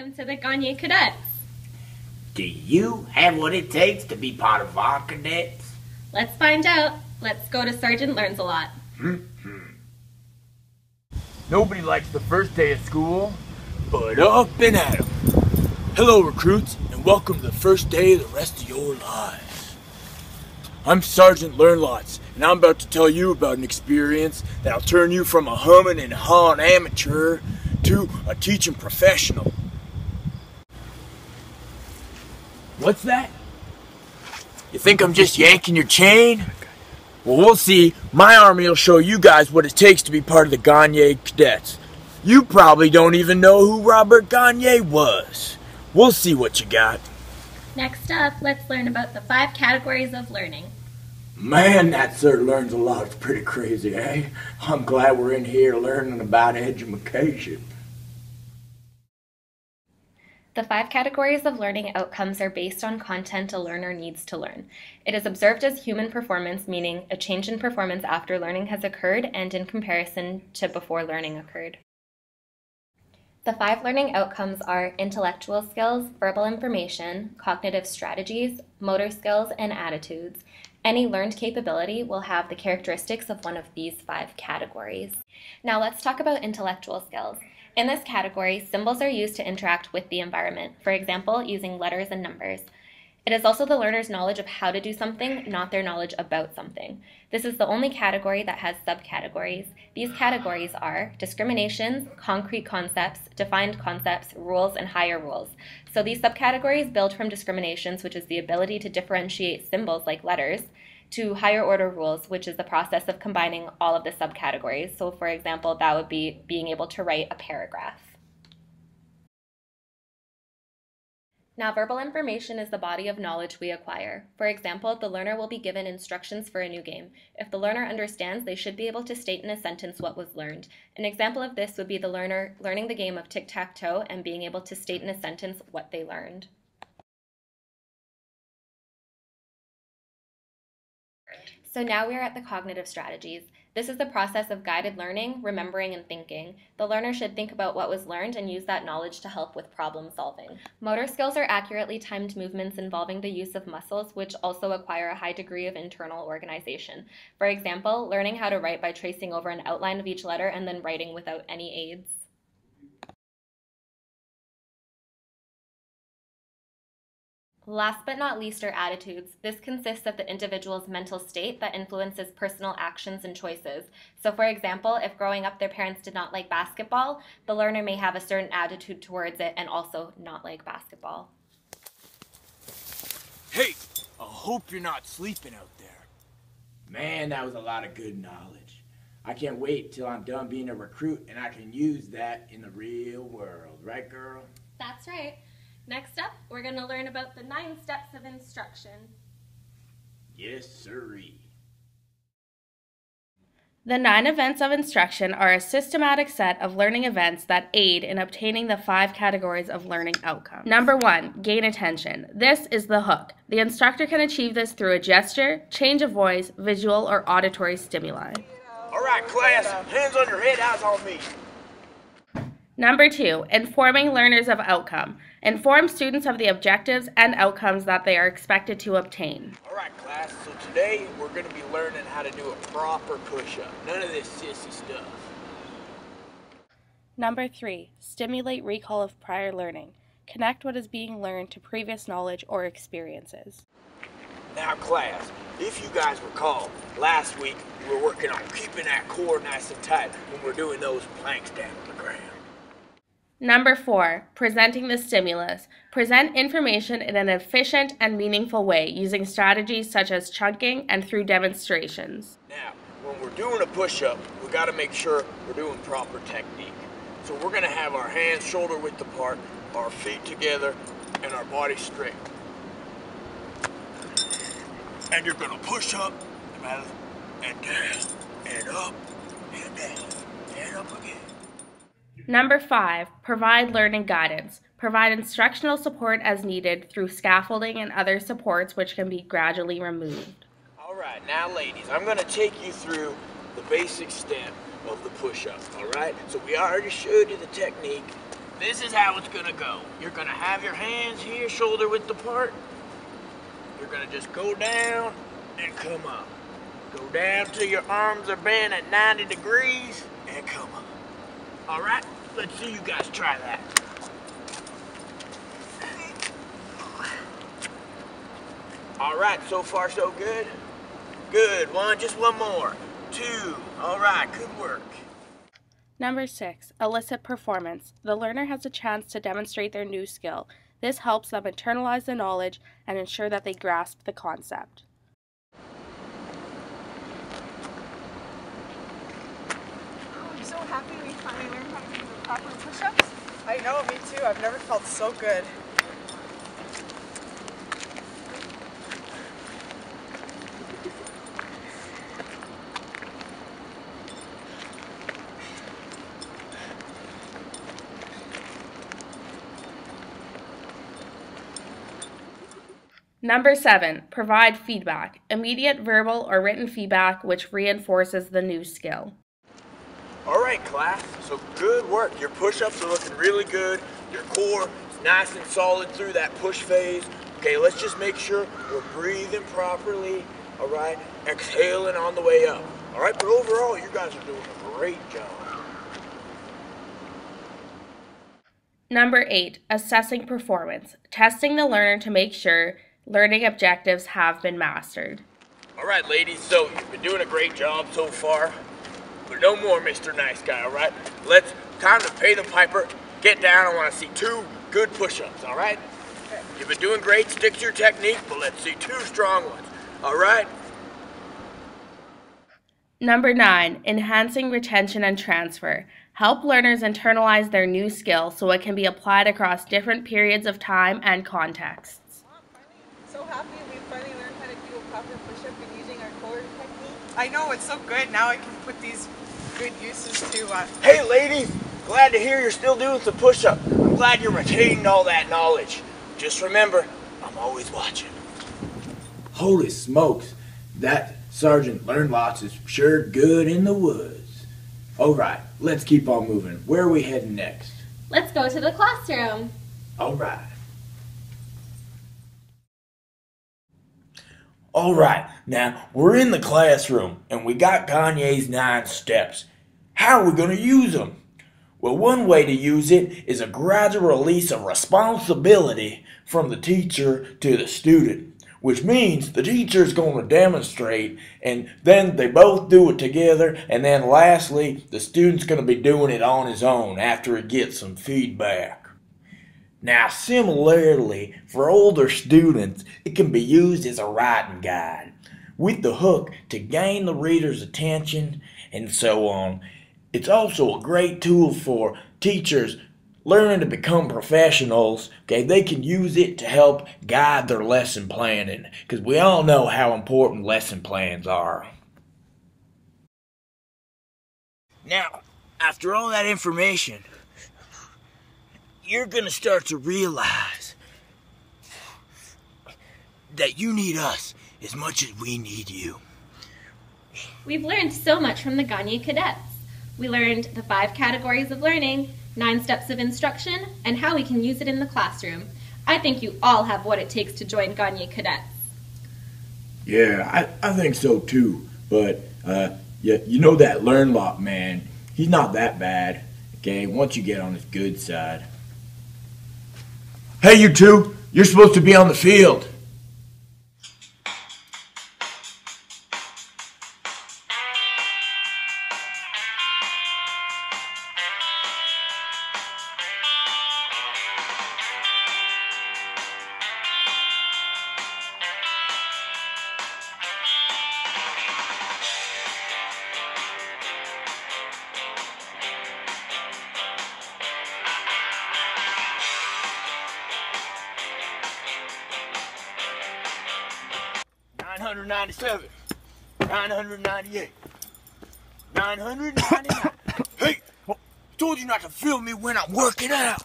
welcome to the Gagne Cadets. Do you have what it takes to be part of our cadets? Let's find out. Let's go to Sergeant Learns a Lot. Nobody likes the first day of school, but up and at 'em. Hello, recruits, and welcome to the first day of the rest of your lives. I'm Sergeant Learnlots, and I'm about to tell you about an experience that'll turn you from a humming and hawing amateur to a teaching professional. What's that? You think I'm just yanking your chain? Well, we'll see. My army will show you guys what it takes to be part of the Gagne Cadets. You probably don't even know who Robert Gagne was. We'll see what you got. Next up, let's learn about the 5 categories of learning. Man, that Sir Learns a Lot is pretty crazy, eh? I'm glad we're in here learning about education. The 5 categories of learning outcomes are based on content a learner needs to learn. It is observed as human performance, meaning a change in performance after learning has occurred and in comparison to before learning occurred. The 5 learning outcomes are intellectual skills, verbal information, cognitive strategies, motor skills, and attitudes. Any learned capability will have the characteristics of one of these 5 categories. Now let's talk about intellectual skills. In this category, symbols are used to interact with the environment, for example, using letters and numbers. It is also the learner's knowledge of how to do something, not their knowledge about something. This is the only category that has subcategories. These categories are discriminations, concrete concepts, defined concepts, rules, and higher rules. So these subcategories build from discriminations, which is the ability to differentiate symbols like letters, to higher order rules, which is the process of combining all of the subcategories. So for example, that would be being able to write a paragraph. Now, verbal information is the body of knowledge we acquire. For example, the learner will be given instructions for a new game. If the learner understands, they should be able to state in a sentence what was learned. An example of this would be the learner learning the game of tic-tac-toe and being able to state in a sentence what they learned. So now we are at the cognitive strategies. This is the process of guided learning, remembering, and thinking. The learner should think about what was learned and use that knowledge to help with problem solving. Motor skills are accurately timed movements involving the use of muscles, which also acquire a high degree of internal organization. For example, learning how to write by tracing over an outline of each letter and then writing without any aids. Last but not least are attitudes. This consists of the individual's mental state that influences personal actions and choices. So for example, if growing up their parents did not like basketball, the learner may have a certain attitude towards it and also not like basketball. Hey, I hope you're not sleeping out there. Man, that was a lot of good knowledge. I can't wait till I'm done being a recruit and I can use that in the real world. Right, girl? That's right. Next up, we're going to learn about the 9 steps of instruction. Yes, sirree. The 9 events of instruction are a systematic set of learning events that aid in obtaining the 5 categories of learning outcomes. Number 1, gain attention. This is the hook. The instructor can achieve this through a gesture, change of voice, visual, or auditory stimuli. All right, class, hands on your head, eyes on me. Number 2, informing learners of outcome. Inform students of the objectives and outcomes that they are expected to obtain. All right, class, so today we're going to be learning how to do a proper push-up. None of this sissy stuff. Number 3, stimulate recall of prior learning. Connect what is being learned to previous knowledge or experiences. Now, class, if you guys recall, last week we were working on keeping that core nice and tight when we're doing those planks down on the ground. Number 4, presenting the stimulus. Present information in an efficient and meaningful way using strategies such as chunking and through demonstrations. Now, when we're doing a push-up, we got to make sure we're doing proper technique. So we're going to have our hands shoulder width apart, our feet together, and our body straight. And you're going to push up and down and up and down and up again. Number 5, provide learning guidance. Provide instructional support as needed through scaffolding and other supports which can be gradually removed. All right, now ladies, I'm going to take you through the basic step of the push-up, all right? So we already showed you the technique. this is how it's gonna go. You're gonna have your hands here, shoulder width apart. You're gonna just go down and come up. Go down till your arms are bent at 90 degrees and come up. All right, let's see you guys try that. All right, so far so good. Good, just one more. 2, all right, good work. Number 6, elicit performance. The learner has a chance to demonstrate their new skill. This helps them internalize the knowledge and ensure that they grasp the concept. I'm so happy we finally learned how to do the proper push-ups. I know, me too. I've never felt so good. Number 7, provide feedback. Immediate verbal or written feedback which reinforces the new skill. All right, class, so good work. Your push-ups are looking really good. Your core is nice and solid through that push phase. Okay, let's just make sure we're breathing properly, all right? Exhaling on the way up, all right? But overall, you guys are doing a great job. Number 8, assessing performance. Testing the learner to make sure learning objectives have been mastered. All right, ladies, so you've been doing a great job so far, but no more Mr. Nice Guy, all right? Time to pay the piper. Get down. I want to see 2 good push-ups, all right? Okay. You've been doing great. Stick to your technique, but let's see 2 strong ones, all right? Number 9, enhancing retention and transfer. Help learners internalize their new skill so it can be applied across different periods of time and contexts. So happy we finally learned how to do a proper push-up and using our core technique. I know, it's so good. Now I can put these good uses to... Hey, ladies, glad to hear you're still doing some push-up. I'm glad you're retaining all that knowledge. Just remember, I'm always watching. Holy smokes, that Sergeant Learn Lots is sure good in the woods. All right, let's keep on moving. Where are we heading next? Let's go to the classroom. All right. All right, now we're in the classroom and we got Gagne's 9 steps. How are we going to use them? Well, one way to use it is a gradual release of responsibility from the teacher to the student, which means the teacher is going to demonstrate and then they both do it together, and then lastly, the student's going to be doing it on his own after he gets some feedback. Now, similarly, for older students, it can be used as a writing guide, with the hook to gain the reader's attention and so on. It's also a great tool for teachers learning to become professionals. Okay, they can use it to help guide their lesson planning, because we all know how important lesson plans are. Now, after all that information, you're going to start to realize that you need us as much as we need you. We've learned so much from the Gagne cadets. We learned the 5 categories of learning, 9 steps of instruction, and how we can use it in the classroom. I think you all have what it takes to join Gagne cadets. Yeah, I think so too. But you know that Learn Lot man, he's not that bad. Okay, once you get on his good side. Hey, you two, you're supposed to be on the field. $997, $998, $999. Hey, I told you not to film me when I'm working out.